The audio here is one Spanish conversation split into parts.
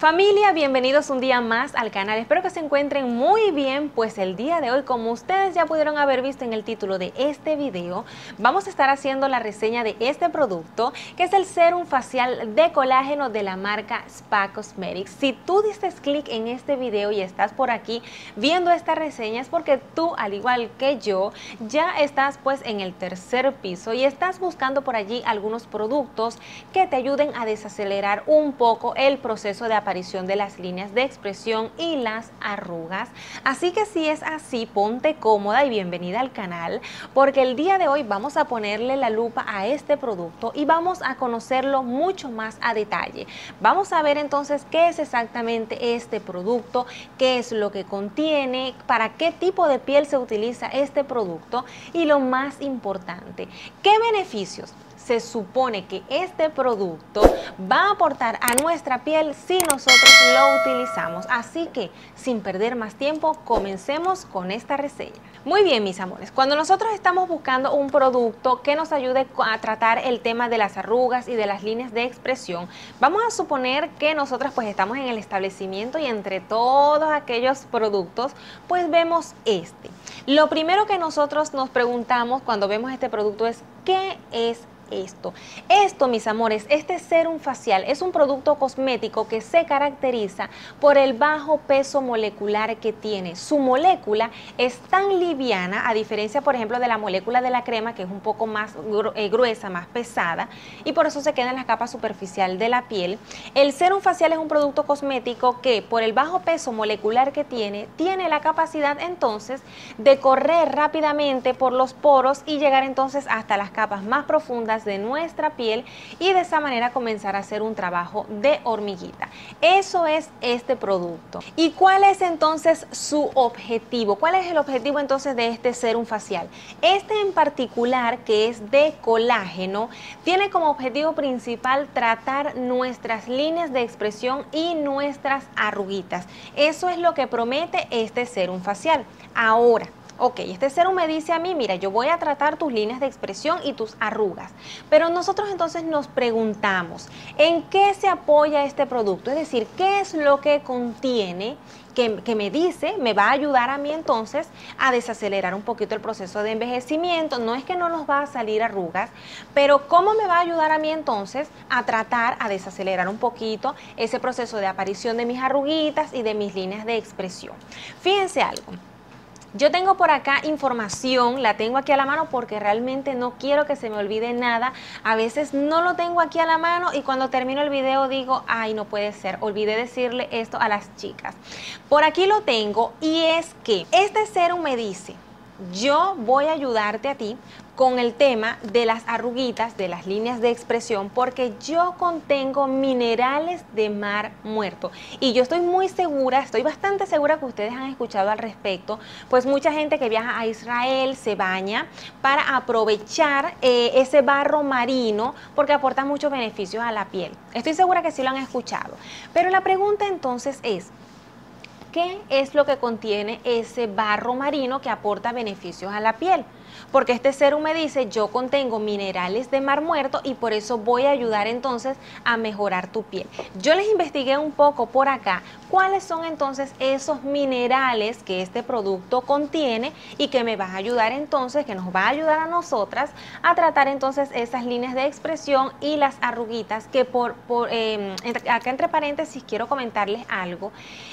Familia, bienvenidos un día más al canal. Espero que se encuentren muy bien, pues el día de hoy, como ustedes ya pudieron haber visto en el título de este video, vamos a estar haciendo la reseña de este producto, que es el Serum Facial de Colágeno de la marca Spa Cosmetics. Si tú diste clic en este video y estás por aquí viendo esta reseña, es porque tú, al igual que yo, ya estás pues en el tercer piso y estás buscando por allí algunos productos que te ayuden a desacelerar un poco el proceso de aparición de las líneas de expresión y las arrugas. Así que si es así, ponte cómoda y bienvenida al canal, porque el día de hoy vamos a ponerle la lupa a este producto y vamos a conocerlo mucho más a detalle. Vamos a ver entonces qué es exactamente este producto, qué es lo que contiene, para qué tipo de piel se utiliza este producto y lo más importante, qué beneficios se supone que este producto va a aportar a nuestra piel si nosotros lo utilizamos. Así que, sin perder más tiempo, comencemos con esta reseña. Muy bien, mis amores, cuando nosotros estamos buscando un producto que nos ayude a tratar el tema de las arrugas y de las líneas de expresión, vamos a suponer que nosotras pues estamos en el establecimiento y entre todos aquellos productos pues vemos este. Lo primero que nosotros nos preguntamos cuando vemos este producto es ¿qué es esto? Esto, mis amores, este serum facial es un producto cosmético que se caracteriza por el bajo peso molecular que tiene. Su molécula es tan liviana, a diferencia, por ejemplo, de la molécula de la crema, que es un poco más gruesa, más pesada, y por eso se queda en la capa superficial de la piel. El serum facial es un producto cosmético que, por el bajo peso molecular que tiene la capacidad entonces de correr rápidamente por los poros y llegar entonces hasta las capas más profundas de nuestra piel y de esa manera comenzar a hacer un trabajo de hormiguita. Eso es este producto. ¿Y cuál es entonces su objetivo? ¿Cuál es el objetivo entonces de este serum facial? Este en particular, que es de colágeno, tiene como objetivo principal tratar nuestras líneas de expresión y nuestras arruguitas. Eso es lo que promete este serum facial. Ahora, ok, este serum me dice a mí, mira, yo voy a tratar tus líneas de expresión y tus arrugas, pero nosotros entonces nos preguntamos, ¿en qué se apoya este producto? Es decir, ¿qué es lo que contiene que me dice, me va a ayudar a mí entonces a desacelerar un poquito el proceso de envejecimiento? No es que no nos va a salir arrugas, pero ¿cómo me va a ayudar a mí entonces a tratar, a desacelerar un poquito ese proceso de aparición de mis arruguitas y de mis líneas de expresión? Fíjense algo. Yo tengo por acá información, la tengo aquí a la mano porque realmente no quiero que se me olvide nada. A veces no lo tengo aquí a la mano y cuando termino el video digo, ay, no puede ser, olvidé decirle esto a las chicas. Por aquí lo tengo y es que este serum me dice, yo voy a ayudarte a ti con el tema de las arruguitas, de las líneas de expresión, porque yo contengo minerales de mar muerto. Y yo estoy muy segura, estoy bastante segura que ustedes han escuchado al respecto, pues mucha gente que viaja a Israel se baña para aprovechar ese barro marino, porque aporta muchos beneficios a la piel. Estoy segura que sí lo han escuchado. Pero la pregunta entonces es, ¿qué es lo que contiene ese barro marino que aporta beneficios a la piel? Porque este serum me dice, yo contengo minerales de mar muerto y por eso voy a ayudar entonces a mejorar tu piel. Yo les investigué un poco por acá cuáles son entonces esos minerales que este producto contiene y que me va a ayudar entonces, que nos va a ayudar a nosotras a tratar entonces esas líneas de expresión y las arruguitas, que acá entre paréntesis quiero comentarles algo,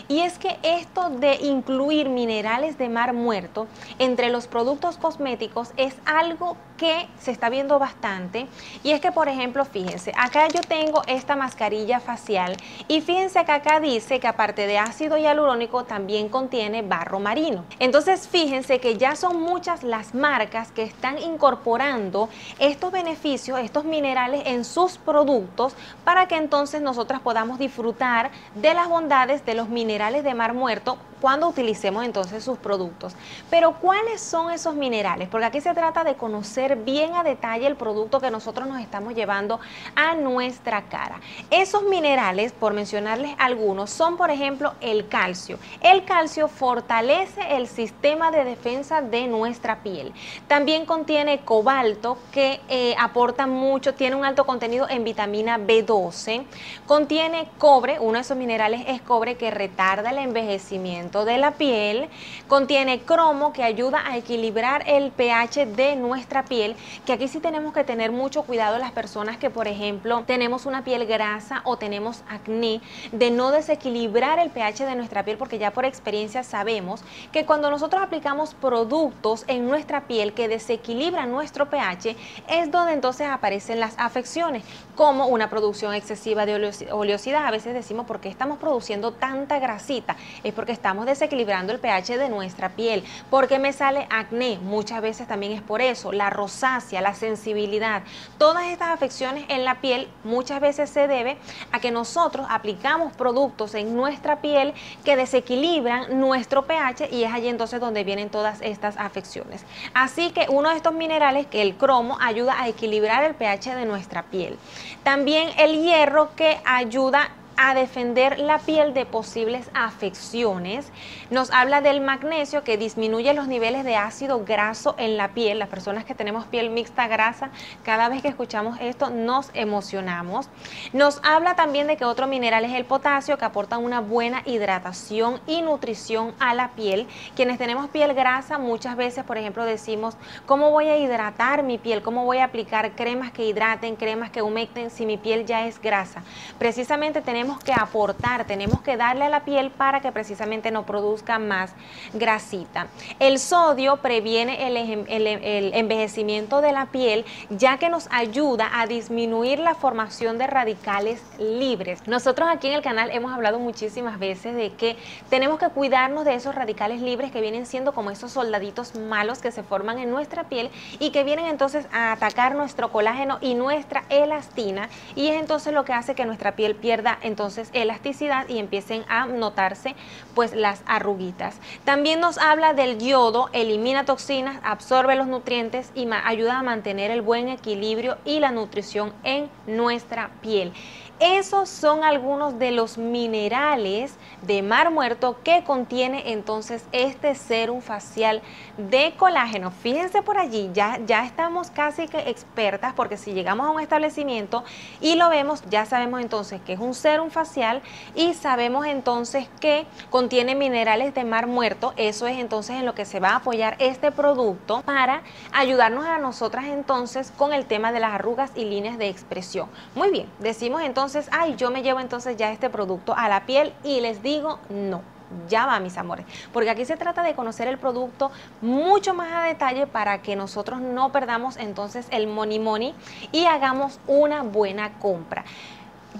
y es que esto de incluir minerales de mar muerto entre los productos cosméticos es algo que se está viendo bastante, y es que, por ejemplo, fíjense, acá yo tengo esta mascarilla facial y fíjense que acá dice que aparte de ácido hialurónico también contiene barro marino. Entonces fíjense que ya son muchas las marcas que están incorporando estos beneficios, estos minerales en sus productos para que entonces nosotras podamos disfrutar de las bondades de los minerales de mar muerto cuando utilicemos entonces sus productos. Pero ¿cuáles son esos minerales? Porque aquí se trata de conocer conocer bien a detalle el producto que nosotros nos estamos llevando a nuestra cara. Esos minerales, por mencionarles algunos, son por ejemplo el calcio. El calcio fortalece el sistema de defensa de nuestra piel. También contiene cobalto, que aporta mucho, tiene un alto contenido en vitamina B12. Contiene cobre, uno de esos minerales es cobre, que retarda el envejecimiento de la piel. Contiene cromo, que ayuda a equilibrar el pH de nuestra piel, que aquí sí tenemos que tener mucho cuidado las personas que, por ejemplo, tenemos una piel grasa o tenemos acné, de no desequilibrar el pH de nuestra piel, porque ya por experiencia sabemos que cuando nosotros aplicamos productos en nuestra piel que desequilibran nuestro pH, es donde entonces aparecen las afecciones, como una producción excesiva de oleosidad. A veces decimos, ¿por qué estamos produciendo tanta grasita? Es porque estamos desequilibrando el pH de nuestra piel. ¿Por qué me sale acné? Muchas veces también es por eso. La rosácea, la sensibilidad, todas estas afecciones en la piel muchas veces se debe a que nosotros aplicamos productos en nuestra piel que desequilibran nuestro pH, y es allí entonces donde vienen todas estas afecciones. Así que uno de estos minerales, que el cromo, ayuda a equilibrar el pH de nuestra piel. También el hierro, que ayuda a defender la piel de posibles afecciones. Nos habla del magnesio, que disminuye los niveles de ácido graso en la piel. Las personas que tenemos piel mixta grasa, cada vez que escuchamos esto nos emocionamos. Nos habla también de que otro mineral es el potasio, que aporta una buena hidratación y nutrición a la piel. Quienes tenemos piel grasa, muchas veces, por ejemplo, decimos, ¿cómo voy a hidratar mi piel? ¿Cómo voy a aplicar cremas que hidraten, cremas que humecten si mi piel ya es grasa? Precisamente tenemos que aportar, tenemos que darle a la piel para que precisamente no produzca más grasita. El sodio previene el envejecimiento de la piel, ya que nos ayuda a disminuir la formación de radicales libres. Nosotros aquí en el canal hemos hablado muchísimas veces de que tenemos que cuidarnos de esos radicales libres, que vienen siendo como esos soldaditos malos que se forman en nuestra piel y que vienen entonces a atacar nuestro colágeno y nuestra elastina, y es entonces lo que hace que nuestra piel pierda entonces elasticidad y empiecen a notarse pues las arruguitas. También nos habla del yodo, elimina toxinas, absorbe los nutrientes y ayuda a mantener el buen equilibrio y la nutrición en nuestra piel. Esos son algunos de los minerales de Mar Muerto que contiene entonces este sérum facial de colágeno. Fíjense por allí, ya estamos casi que expertas, porque si llegamos a un establecimiento y lo vemos, ya sabemos entonces que es un sérum facial y sabemos entonces que contiene minerales de Mar Muerto. Eso es entonces en lo que se va a apoyar este producto para ayudarnos a nosotras entonces con el tema de las arrugas y líneas de expresión. Muy bien, decimos entonces, ay, yo me llevo entonces ya este producto a la piel, y les digo no. Ya va, mis amores, porque aquí se trata de conocer el producto mucho más a detalle para que nosotros no perdamos entonces el money y hagamos una buena compra.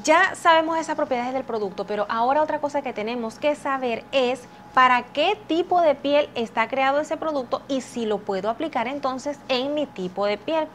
Ya sabemos esas propiedades del producto, pero ahora otra cosa que tenemos que saber es para qué tipo de piel está creado ese producto y si lo puedo aplicar entonces en mi tipo de piel.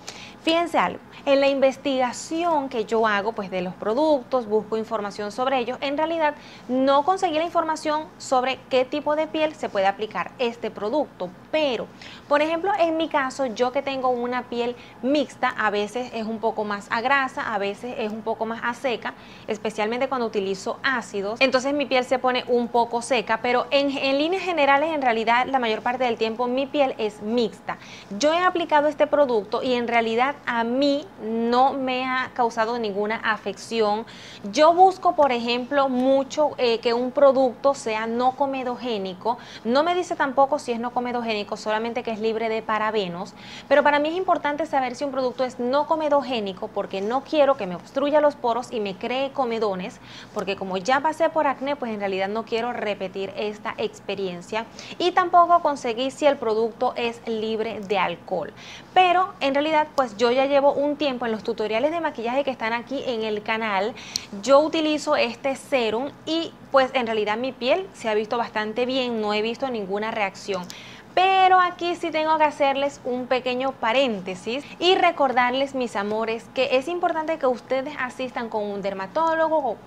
Fíjense algo, en la investigación que yo hago pues de los productos, busco información sobre ellos, en realidad no conseguí la información sobre qué tipo de piel se puede aplicar este producto, pero por ejemplo en mi caso, yo que tengo una piel mixta, a veces es un poco más a grasa, a veces es un poco más a seca, especialmente cuando utilizo ácidos, entonces mi piel se pone un poco seca, pero en líneas generales, en realidad la mayor parte del tiempo mi piel es mixta. Yo he aplicado este producto y en realidad a mí no me ha causado ninguna afección. Yo busco, por ejemplo, mucho que un producto sea no comedogénico. No me dice tampoco si es no comedogénico, solamente que es libre de parabenos, pero para mí es importante saber si un producto es no comedogénico, porque no quiero que me obstruya los poros y me cree comedones, porque como ya pasé por acné, pues en realidad no quiero repetir esta experiencia, y tampoco conseguí si el producto es libre de alcohol. Pero en realidad pues yo ya llevo un tiempo en los tutoriales de maquillaje que están aquí en el canal, yo utilizo este sérum y pues en realidad mi piel se ha visto bastante bien, no he visto ninguna reacción. Pero aquí sí tengo que hacerles un pequeño paréntesis y recordarles, mis amores, que es importante que ustedes asistan con un dermatólogo,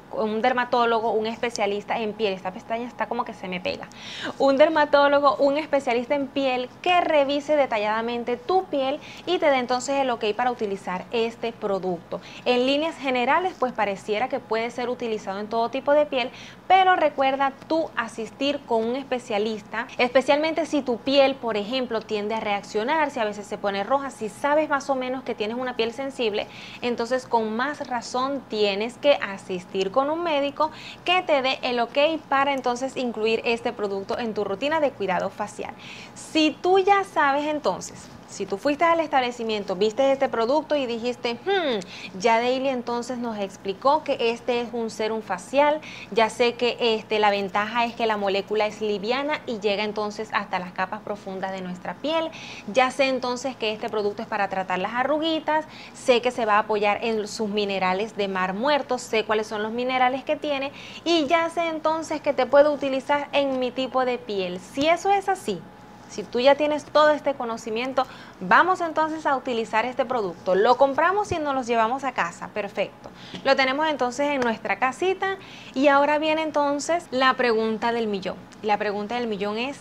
un especialista en piel. Esta pestaña está como que se me pega. Un dermatólogo, un especialista en piel que revise detalladamente tu piel y te dé entonces el ok para utilizar este producto. En líneas generales, pues pareciera que puede ser utilizado en todo tipo de piel, pero recuerda tú asistir con un especialista, especialmente si tu piel, por ejemplo, tiende a reaccionar, si a veces se pone roja, si sabes más o menos que tienes una piel sensible, entonces con más razón tienes que asistir con un médico que te dé el ok para entonces incluir este producto en tu rutina de cuidado facial. Si tú ya sabes entonces, si tú fuiste al establecimiento, viste este producto y dijiste, ya Daily entonces nos explicó que este es un sérum facial, ya sé que la ventaja es que la molécula es liviana y llega entonces hasta las capas profundas de nuestra piel, ya sé entonces que este producto es para tratar las arruguitas, sé que se va a apoyar en sus minerales de mar muerto, sé cuáles son los minerales que tiene y ya sé entonces que te puedo utilizar en mi tipo de piel. Si eso es así, si tú ya tienes todo este conocimiento, vamos entonces a utilizar este producto. Lo compramos y nos los llevamos a casa. Perfecto. Lo tenemos entonces en nuestra casita y ahora viene entonces la pregunta del millón. La pregunta del millón es,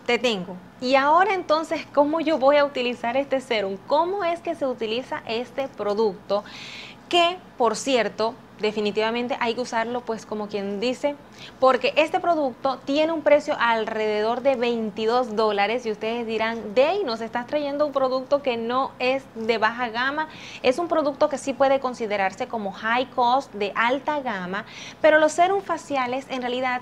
te tengo. Y ahora entonces, ¿cómo yo voy a utilizar este serum? ¿Cómo es que se utiliza este producto? Que, por cierto, definitivamente hay que usarlo pues como quien dice, porque este producto tiene un precio alrededor de $22 y ustedes dirán, Dey, nos estás trayendo un producto que no es de baja gama, es un producto que sí puede considerarse como high cost, de alta gama, pero los serum faciales en realidad,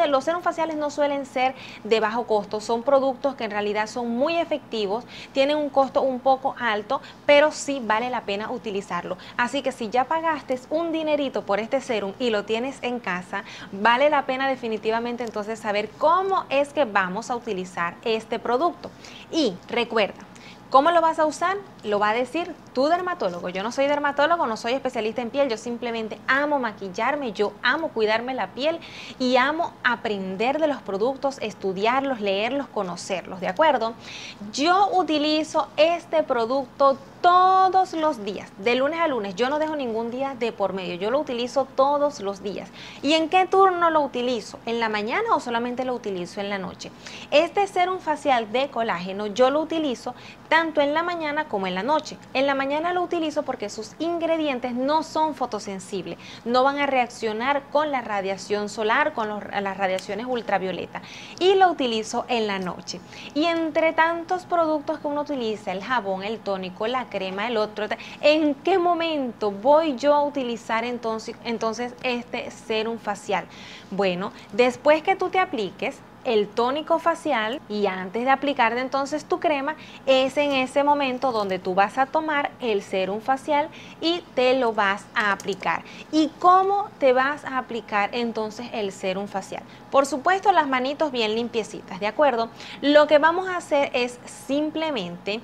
los serum faciales no suelen ser de bajo costo, son productos que en realidad son muy efectivos, tienen un costo un poco alto, pero sí vale la pena utilizarlo. Así que si ya pagaste un dinerito por este serum y lo tienes en casa, vale la pena definitivamente entonces saber cómo es que vamos a utilizar este producto. Y recuerda, ¿cómo lo vas a usar? Lo va a decir tu dermatólogo. Yo no soy dermatólogo, no soy especialista en piel, yo simplemente amo maquillarme, yo amo cuidarme la piel y amo aprender de los productos, estudiarlos, leerlos, conocerlos, ¿de acuerdo? Yo utilizo este producto todos los días, de lunes a lunes. Yo no dejo ningún día de por medio, yo lo utilizo todos los días. ¿Y en qué turno lo utilizo? ¿En la mañana o solamente lo utilizo en la noche? Este serum facial de colágeno yo lo utilizo tanto en la mañana como en la noche. En la mañana lo utilizo porque sus ingredientes no son fotosensibles, no van a reaccionar con la radiación solar, con las radiaciones ultravioleta, y lo utilizo en la noche. Y entre tantos productos que uno utiliza, el jabón, el tónico, la crema, el otro, ¿en qué momento voy yo a utilizar entonces este serum facial? Bueno, después que tú te apliques el tónico facial y antes de aplicarte entonces tu crema, es en ese momento donde tú vas a tomar el serum facial y te lo vas a aplicar. ¿Y cómo te vas a aplicar entonces el serum facial? Por supuesto, las manitos bien limpiecitas, ¿de acuerdo? Lo que vamos a hacer es simplemente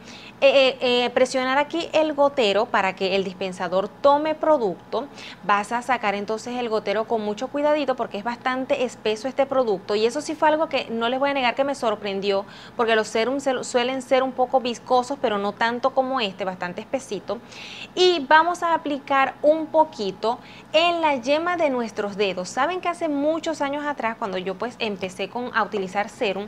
presionar aquí el gotero para que el dispensador tome producto. Vas a sacar entonces el gotero con mucho cuidadito porque es bastante espeso este producto, y eso sí fue algo que no les voy a negar que me sorprendió, porque los serums suelen ser un poco viscosos, pero no tanto como este, bastante espesito. Y vamos a aplicar un poquito en la yema de nuestros dedos. Saben que hace muchos años atrás, cuando yo pues empecé a utilizar serum,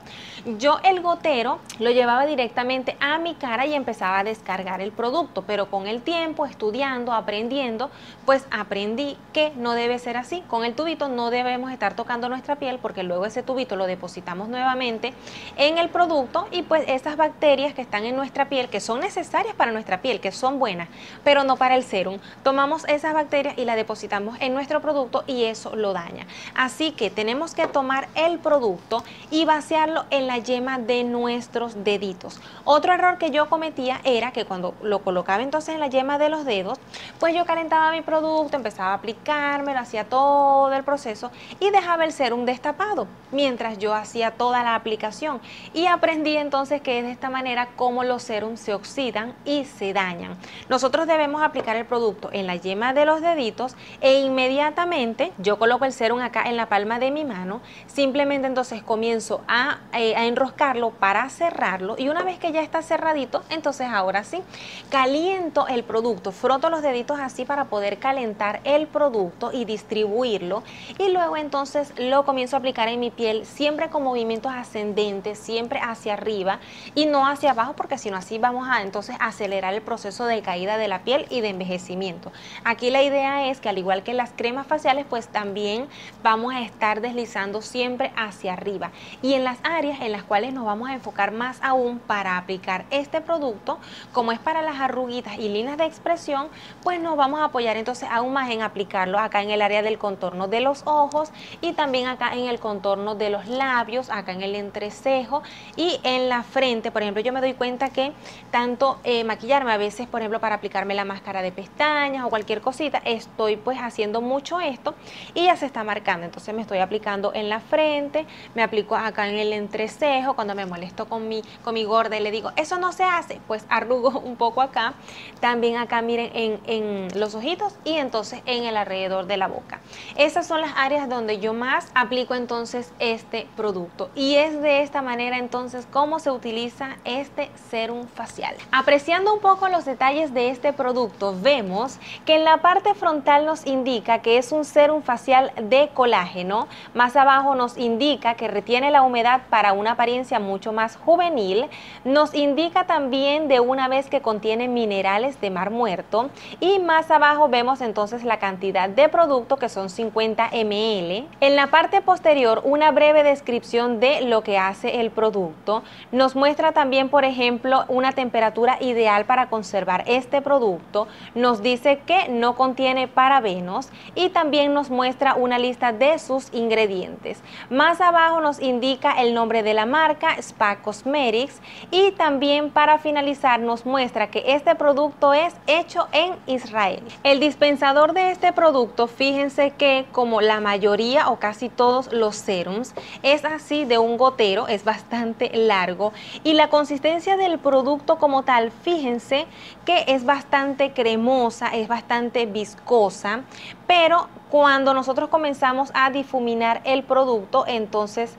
yo el gotero lo llevaba directamente a mi cara y empezaba a descargar el producto, pero con el tiempo, estudiando, aprendiendo, pues aprendí que no debe ser así. Con el tubito no debemos estar tocando nuestra piel, porque luego ese tubito lo depositamos nuevamente en el producto y pues esas bacterias que están en nuestra piel, que son necesarias para nuestra piel, que son buenas, pero no para el serum, tomamos esas bacterias y las depositamos en nuestro producto y eso lo daña. Así que tenemos que tomar el producto y vaciarlo en la yema de nuestros deditos. Otro error que yo cometía era que cuando lo colocaba entonces en la yema de los dedos, pues yo calentaba mi producto, empezaba a aplicármelo, hacía todo el proceso y dejaba el serum destapado mientras yo hacía toda la aplicación y aprendí entonces que es de esta manera como los serums se oxidan y se dañan. Nosotros debemos aplicar el producto en la yema de los deditos e inmediatamente yo coloco el serum acá en la palma de mi mano, simplemente entonces comienzo a enroscarlo para cerrarlo y una vez que ya está cerradito, entonces ahora sí, caliento el producto, froto los deditos así para poder calentar el producto y distribuirlo y luego entonces lo comienzo a aplicar en mi piel siempre con movimientos ascendentes, siempre hacia arriba y no hacia abajo porque si no así vamos a entonces acelerar el proceso de caída de la piel y de envejecimiento. Aquí la idea es que al igual que las cremas faciales pues también vamos a estar deslizando siempre hacia arriba y en las áreas en las cuales nos vamos a enfocar más aún para aplicar este producto, como es para las arruguitas y líneas de expresión, pues nos vamos a apoyar entonces aún más en aplicarlo acá en el área del contorno de los ojos y también acá en el contorno de los labios, acá en el entrecejo y en la frente. Por ejemplo, yo me doy cuenta que tanto maquillarme a veces, por ejemplo, para aplicarme la máscara de pestañas o cualquier cosita, estoy pues haciendo mucho esto y ya se está marcando. Entonces me estoy aplicando en la frente, me aplico acá en el entrecejo, cuando me molesto con mi gorda y le digo, eso no se hace, pues arrugo un poco acá, también acá miren en los ojitos y entonces en el alrededor de la boca. Esas son las áreas donde yo más aplico entonces este producto y es de esta manera entonces cómo se utiliza este serum facial. Apreciando un poco los detalles de este producto, vemos que en la parte frontal nos indica que es un serum facial de colágeno, más abajo nos indica que retiene la humedad para una apariencia mucho más juvenil, nos indica también de una vez que contiene minerales de mar muerto y más abajo vemos entonces la cantidad de producto que son 50 ml. En la parte posterior una breve descripción de lo que hace el producto, nos muestra también por ejemplo una temperatura ideal para conservar este producto, nos dice que no contiene parabenos y también nos muestra una lista de sus ingredientes. Más abajo nos indica el nombre de la marca, Spa Cosmetics, y también para finalizar nos muestra que este producto es hecho en Israel. El dispensador de este producto, fíjense que como la mayoría o casi todos los serums, es así de un gotero, es bastante largo y la consistencia del producto como tal, fíjense que es bastante cremosa, es bastante viscosa, pero cuando nosotros comenzamos a difuminar el producto, entonces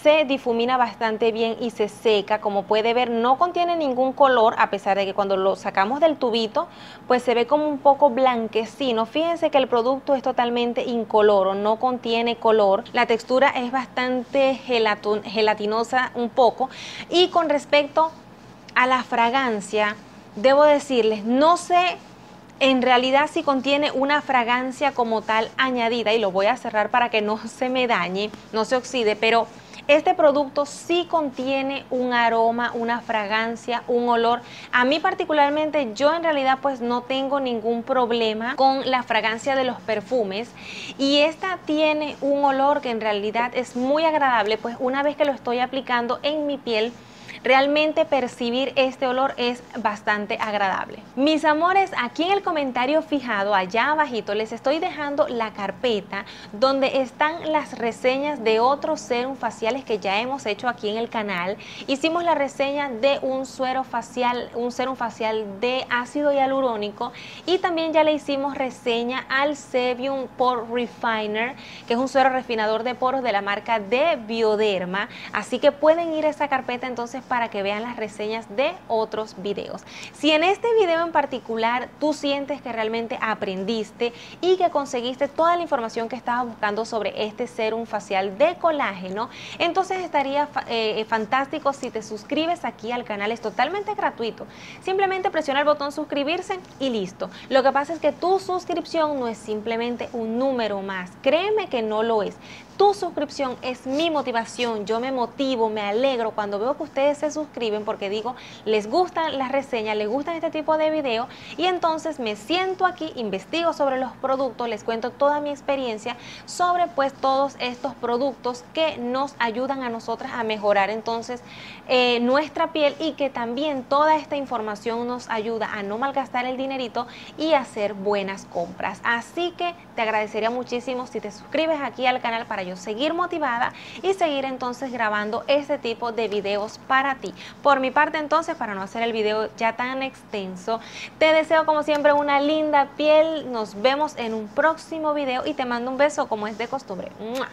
se difumina bastante bien y se seca. Como puede ver, no contiene ningún color, a pesar de que cuando lo sacamos del tubito, pues se ve como un poco blanquecino. Fíjense que el producto es totalmente incoloro, no contiene color. La textura es bastante gelatinosa un poco. Y con respecto a la fragancia, debo decirles, no sé en realidad si contiene una fragancia como tal añadida, y lo voy a cerrar para que no se me dañe, no se oxide, pero este producto sí contiene un aroma, una fragancia, un olor. A mí particularmente, yo en realidad pues no tengo ningún problema con la fragancia de los perfumes y esta tiene un olor que en realidad es muy agradable, pues una vez que lo estoy aplicando en mi piel, realmente percibir este olor es bastante agradable. Mis amores, aquí en el comentario fijado allá abajito les estoy dejando la carpeta donde están las reseñas de otros serums faciales que ya hemos hecho aquí en el canal. Hicimos la reseña de un serum facial de ácido hialurónico y también ya le hicimos reseña al Sebium Pore Refiner, que es un suero refinador de poros de la marca de Bioderma, así que pueden ir a esa carpeta entonces para que vean las reseñas de otros videos. Si en este video en particular tú sientes que realmente aprendiste y que conseguiste toda la información que estabas buscando sobre este serum facial de colágeno, entonces estaría fantástico si te suscribes aquí al canal. Es totalmente gratuito, simplemente presiona el botón suscribirse y listo. Lo que pasa es que tu suscripción no es simplemente un número más, créeme que no lo es. Tu suscripción es mi motivación, yo me motivo, me alegro cuando veo que ustedes se suscriben porque digo, les gustan las reseñas, les gustan este tipo de video y entonces me siento aquí, investigo sobre los productos, les cuento toda mi experiencia sobre pues todos estos productos que nos ayudan a nosotras a mejorar entonces nuestra piel y que también toda esta información nos ayuda a no malgastar el dinerito y hacer buenas compras. Así que te agradecería muchísimo si te suscribes aquí al canal para yo seguir motivada y seguir entonces grabando este tipo de videos para ti. Por mi parte entonces, para no hacer el video ya tan extenso, te deseo como siempre una linda piel. Nos vemos en un próximo video y te mando un beso como es de costumbre. ¡Mua!